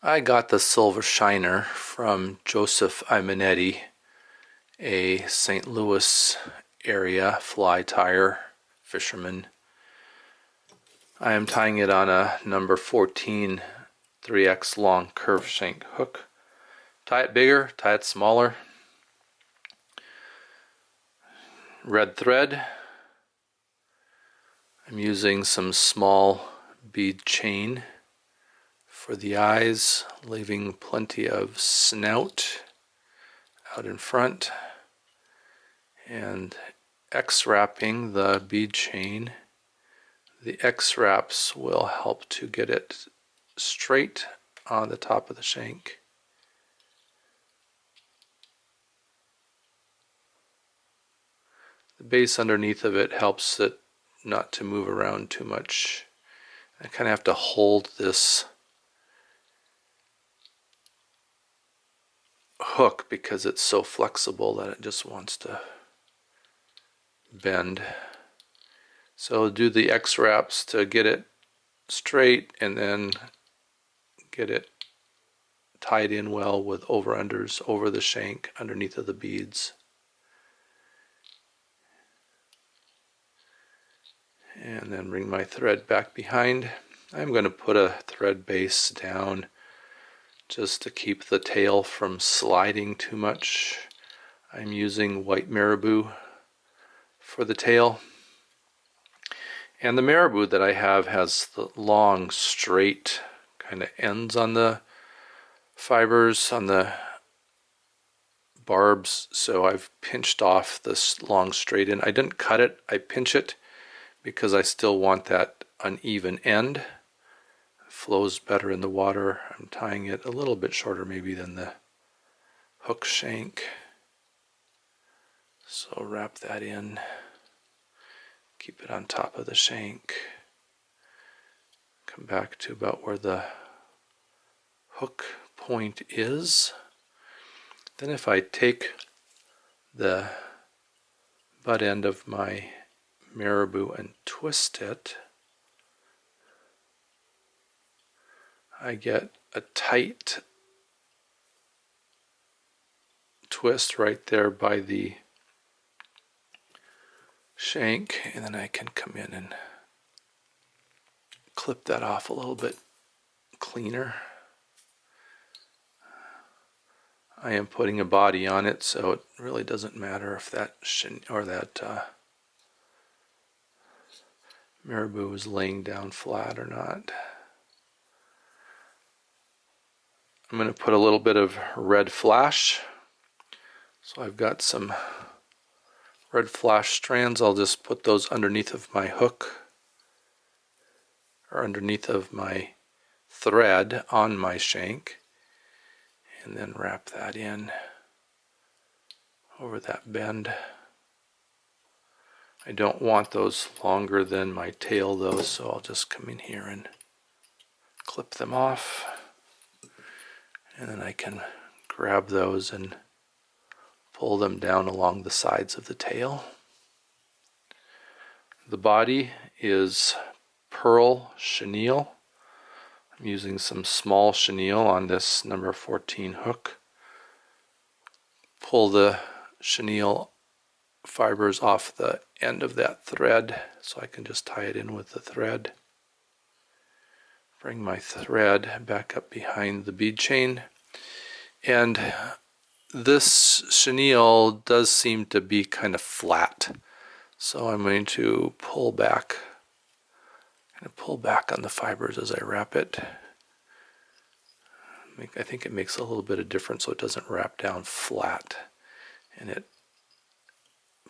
I got the silver shiner from Joseph Imanetti, a St. Louis area fly tire fisherman. I am tying it on a number 14 3x long curved shank hook. Tie it bigger, tie it smaller. Red thread. I'm using some small bead chain for the eyes, leaving plenty of snout out in front, and X-wrapping the bead chain. The X-wraps will help to get it straight on the top of the shank. The base underneath of it helps it not to move around too much. I kind of have to hold this hook because it's so flexible that it just wants to bend. So do the X-wraps to get it straight and then get it tied in well with over-unders over the shank underneath of the beads. And then bring my thread back behind. I'm going to put a thread base down just to keep the tail from sliding too much. I'm using white marabou for the tail. And the marabou that I have has the long, straight kind of ends on the fibers, on the barbs, so I've pinched off this long straight end. I didn't cut it, I pinch it because I still want that uneven end. It flows better in the water. I'm tying it a little bit shorter maybe than the hook shank. So wrap that in, keep it on top of the shank. Come back to about where the hook point is. Then if I take the butt end of my marabou and twist it, I get a tight twist right there by the shank, and then I can come in and clip that off a little bit cleaner. I am putting a body on it, so it really doesn't matter if that marabou is laying down flat or not. I'm going to put a little bit of red flash. So I've got some red flash strands. I'll just put those underneath of my hook, or underneath of my thread on my shank, and then wrap that in over that bend. I don't want those longer than my tail though, so I'll just come in here and clip them off, and then I can grab those and pull them down along the sides of the tail. The body is pearl chenille. I'm using some small chenille on this number 14 hook. Pull the chenille fibers off the end of that thread so I can just tie it in with the thread. Bring my thread back up behind the bead chain, and this chenille does seem to be kind of flat, so I'm going to pull back on the fibers as I wrap it. I think it makes a little bit of difference so it doesn't wrap down flat, and it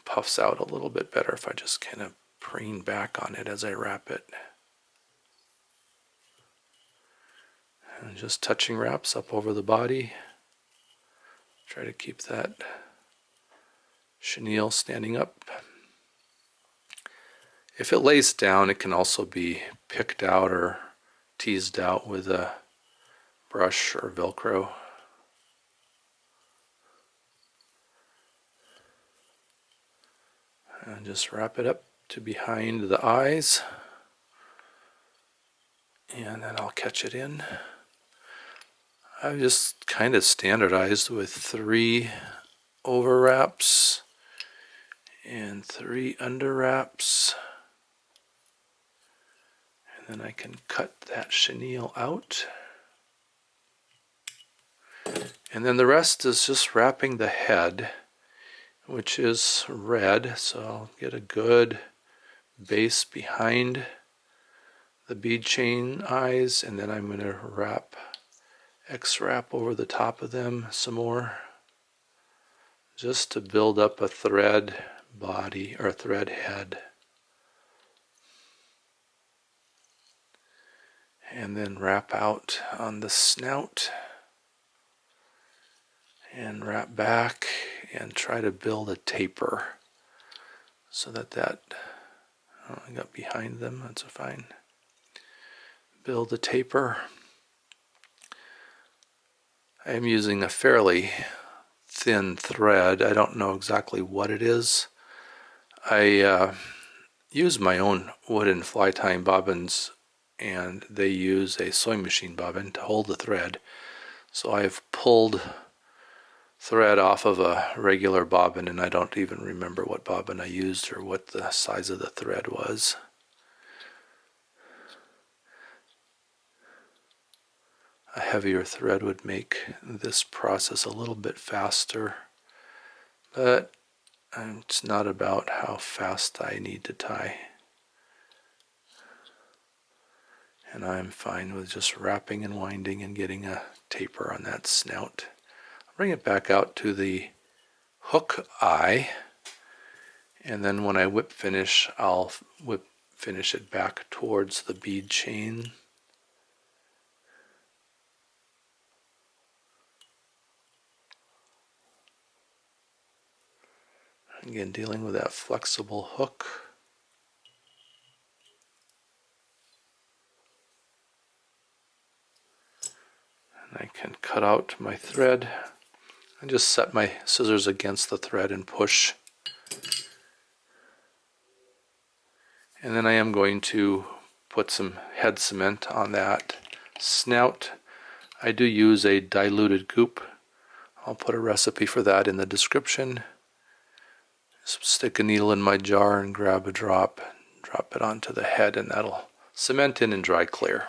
puffs out a little bit better if I just kind of preen back on it as I wrap it. And just touching wraps up over the body. Try to keep that chenille standing up. If it lays down, it can also be picked out or teased out with a brush or Velcro. And just wrap it up to behind the eyes, and then I'll catch it in. I've just kind of standardized with 3 overwraps and 3 underwraps. And then I can cut that chenille out. And then the rest is just wrapping the head, which is red, so I'll get a good base behind the bead chain eyes, and then I'm going to wrap X-wrap over the top of them some more, just to build up a thread body or thread head. And then wrap out on the snout and wrap back and try to build a taper so that I got behind them, that's fine. Build a taper. I am using a fairly thin thread. I don't know exactly what it is. I use my own wooden fly tying bobbins, and they use a sewing machine bobbin to hold the thread. So I've pulled thread off of a regular bobbin, and I don't even remember what bobbin I used or what the size of the thread was. A heavier thread would make this process a little bit faster, but it's not about how fast I need to tie. And I'm fine with just wrapping and winding and getting a taper on that snout. I'll bring it back out to the hook eye, and then when I whip finish, I'll whip finish it back towards the bead chain. Again, dealing with that flexible hook. And I can cut out my thread and just set my scissors against the thread and push. And then I am going to put some head cement on that snout. I do use a diluted goop. I'll put a recipe for that in the description. Just stick a needle in my jar and grab a drop it onto the head, and that'll cement in and dry clear.